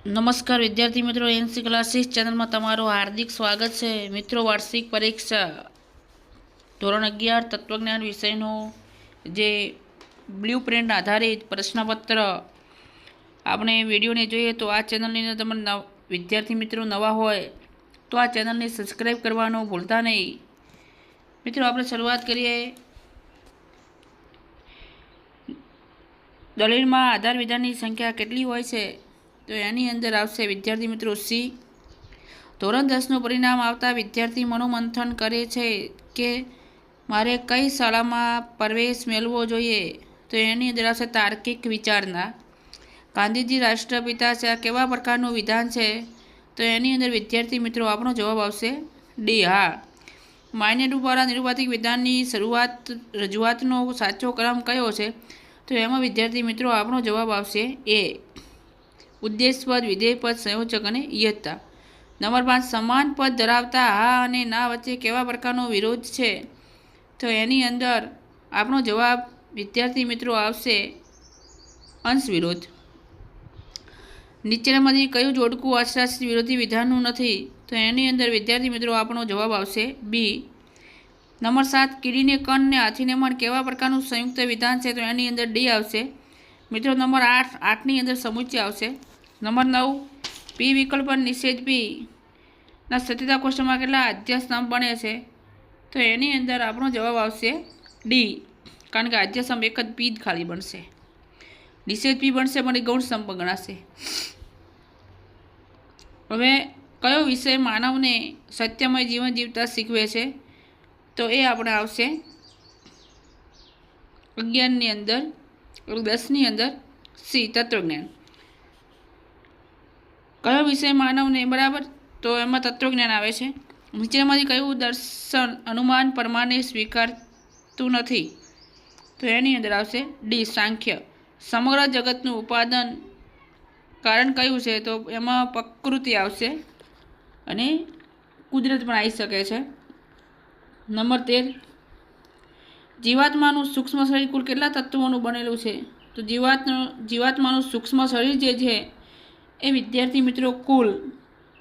નમસ્કાર વિદ્યાર્થી મિત્રો, એનસી ક્લાસીસ ચેનલમાં તમારું હાર્દિક સ્વાગત છે. મિત્રો, વાર્ષિક પરીક્ષા ધોરણ 11 તત્વજ્ઞાન વિષયનો જે બ્લુ પ્રિન્ટ આધારિત પ્રશ્નપત્ર આપણે વિડીયોને જોઈએ તો આ ચેનલની અંદર તમે વિદ્યાર્થી મિત્રો નવા હોય તો આ ચેનલને સબસ્ક્રાઈબ કરવાનું ભૂલતા નહીં. મિત્રો, આપણે શરૂઆત કરીએ. દલીલમાં આધાર વિધાનની સંખ્યા કેટલી હોય છે? તો એની અંદર આવશે વિદ્યાર્થી મિત્રો સી. ધોરણ 10નું પરિણામ આવતા વિદ્યાર્થી મનોમંથન કરે છે કે મારે કઈ શાળામાં પ્રવેશ મેળવવો જોઈએ? તો એની અંદર આવશે તાર્કિક વિચારણા. ગાંધીજી રાષ્ટ્રપિતા છે, આ કેવા પ્રકારનું વિધાન છે? તો એની અંદર વિદ્યાર્થી મિત્રો આપણો જવાબ આવશે ડી. હા. માન્ય દ્વારા નિરુપાધિક વિધાનની રજૂઆતનો સાચો ક્રમ કયો છે? તો એમાં વિદ્યાર્થી મિત્રો આપણો જવાબ આવશે એ. ઉદ્દેશપદ, વિધેયપદ, સંયોજક અને યથા. નંબર 5, સમાન પદ ધરાવતા હા અને ના વચ્ચે કેવા પ્રકારનો વિરોધ છે? તો એની અંદર આપણો જવાબ વિદ્યાર્થી મિત્રો આવશે અંશ વિરોધ. નીચેનામાંથી કયું જોડકું અશાસ્ત્રીય વિરોધી વિધાનનું નથી? તો એની અંદર વિદ્યાર્થી મિત્રો આપણો જવાબ આવશે બી. નંબર 7, કીડીને કણ ને હાથીને મણ કેવા પ્રકારનું સંયુક્ત વિધાન છે? તો એની અંદર ડી આવશે. મિત્રો, નંબર 8ની અંદર સમુચ્ચય આવશે. નંબર 9, પી વિકલ્પ નિષેધ પી ના સત્યતા કોષ્ટકમાં કેટલા આદ્યસ્તંભ બને છે? તો એની અંદર આપણો જવાબ આવશે ડી, કારણ કે આદ્યસ્તંભ એક જ પી જ ખાલી બનશે. નિષેધ પી બનશે પણ એ ગૌણ સ્તંભ ગણાશે. હવે કયો વિષય માનવને સત્યમય જીવન જીવતા શીખવે છે? તો એ આપણે આવશે 11ની અંદર 10ની અંદર સી તત્વજ્ઞાન. કયો વિષય માનવને બરાબર? તો એમાં તત્વજ્ઞાન આવે છે. નીચેમાંથી કયું દર્શન અનુમાન પ્રમાણે સ્વીકારતું નથી? તો એની અંદર આવશે ડી સાંખ્ય. સમગ્ર જગતનું ઉપાદાન કારણ કયું છે? તો એમાં પ્રકૃતિ આવશે અને કુદરત પણ આવી શકે છે. નંબર 13, જીવાત્માનું સૂક્ષ્મ શરીર કુલ કેટલા તત્વોનું બનેલું છે? તો જીવાત્માનું સૂક્ષ્મ શરીર જે છે એ વિદ્યાર્થી મિત્રો કુલ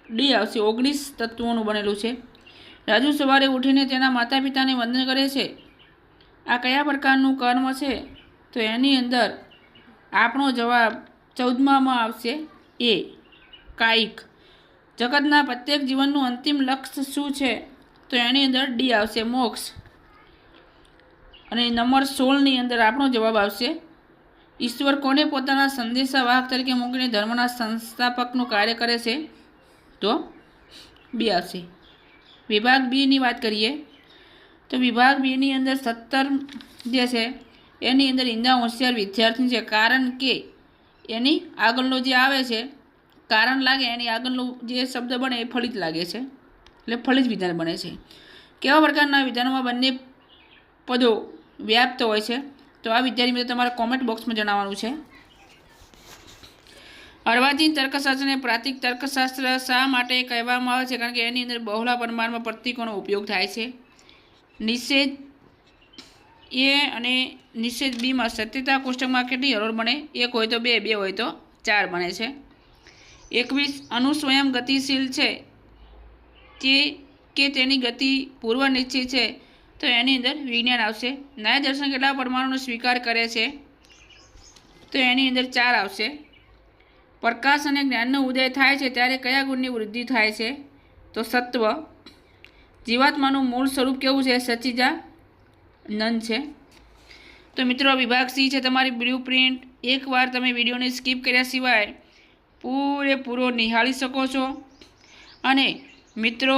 ડી આવશે 19 તત્વોનું બનેલું છે. રાજુ સવારે ઉઠીને તેના માતા પિતાને વંદન કરે છે, આ કયા પ્રકારનું કર્મ છે? તો એની અંદર આપણો જવાબ 14માં આવશે એ કાયિક. જગતના પ્રત્યેક જીવનનું અંતિમ લક્ષ્ય શું છે? તો એની અંદર ડી આવશે મોક્ષ. અને નંબર 16ની અંદર આપણો જવાબ આવશે ઈશ્વર કોને પોતાના સંદેશા વાહક તરીકે મૂકીને ધર્મના સંસ્થાપકનું કાર્ય કરે છે? તો બી આવશે. વિભાગ બીની વાત કરીએ તો વિભાગ બીની અંદર 17 જે છે એની અંદર ઈંદા હોશિયાર વિદ્યાર્થી છે, કારણ કે એની આગળનો જે આવે છે કારણ લાગે એની આગળનો જે શબ્દ બને એ ફલિત લાગે છે, એટલે ફલિત વિધાન બને છે. કેવા પ્રકારના વિધાનોમાં બંને પદો વ્યાપ્ત હોય છે? તો આ વિદ્યાર્થી મિત્રો તમારે કોમેન્ટ બોક્સમાં જણાવવાનું છે. અર્વાચીન તર્કશાસ્ત્ર અને પ્રાતિક તર્કશાસ્ત્ર શા માટે કહેવામાં આવે છે? કારણ કે એની અંદર બહોળા પ્રમાણમાં પ્રતીકોનો ઉપયોગ થાય છે. નિષેધ એ અને નિષેધ બીમાં સત્યતા કોષ્ટકમાં કેટલી હરોળ બને? 1 હોય તો 2, 2 હોય તો 4 બને છે. 21, અણુ સ્વયં ગતિશીલ છે તે કે તેની ગતિ પૂર્વ નિશ્ચિત છે? તો એની અંદર વિજ્ઞાન આવશે. ન્યાય દર્શન કેટલા પરમાણુનો સ્વીકાર કરે છે? તો એની અંદર 4 આવશે. પ્રકાશ અને જ્ઞાનનો ઉદય થાય છે ત્યારે કયા ગુણની વૃદ્ધિ થાય છે? તો સત્વ. જીવાત્માનું મૂળ સ્વરૂપ કેવું છે? સચ્ચિદાનંદ છે. તો મિત્રો, વિભાગ સી છે તમારી બ્લુ પ્રિન્ટ. એકવાર તમે વિડીયોને સ્કીપ કર્યા સિવાય પૂરેપૂરો નિહાળી શકો છો અને મિત્રો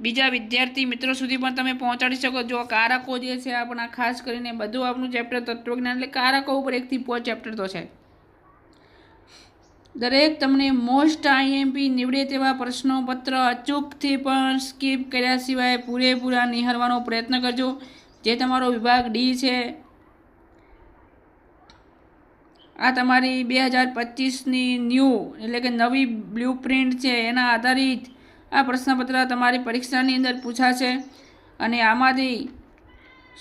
બીજા વિદ્યાર્થી મિત્રો સુધી પણ તમે પહોંચાડી શકો. જો કારકો જે છે આપણા ખાસ કરીને બધું આપણું ચેપ્ટર તત્વજ્ઞાન એટલે કારકો ઉપર 1 થી 5 ચેપ્ટર તો છે. દરેક તમને મોસ્ટ આઈએમપી નીવડે તેવા પ્રશ્નોપત્ર અચૂકથી પણ સ્કીપ કર્યા સિવાય પૂરેપૂરા નિહાળવાનો પ્રયત્ન કરજો. જે તમારો વિભાગ ડી છે આ તમારી 2025ની ન્યૂ એટલે કે નવી બ્લુ પ્રિન્ટ છે, એના આધારિત આ પ્રશ્નપત્ર તમારી પરીક્ષાની અંદર પૂછાશે અને આમાંથી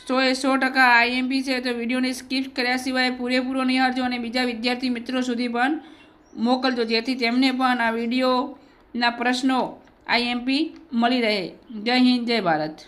100% આઈએમપી છે. તો વિડીયોને સ્કીપ કર્યા સિવાય પૂરેપૂરો નિહાળજો અને બીજા વિદ્યાર્થી મિત્રો સુધી પણ મોકલજો, જેથી તેમને પણ આ વિડીયોના પ્રશ્નો IMP મળી રહે. જય હિન્દ, જય ભારત.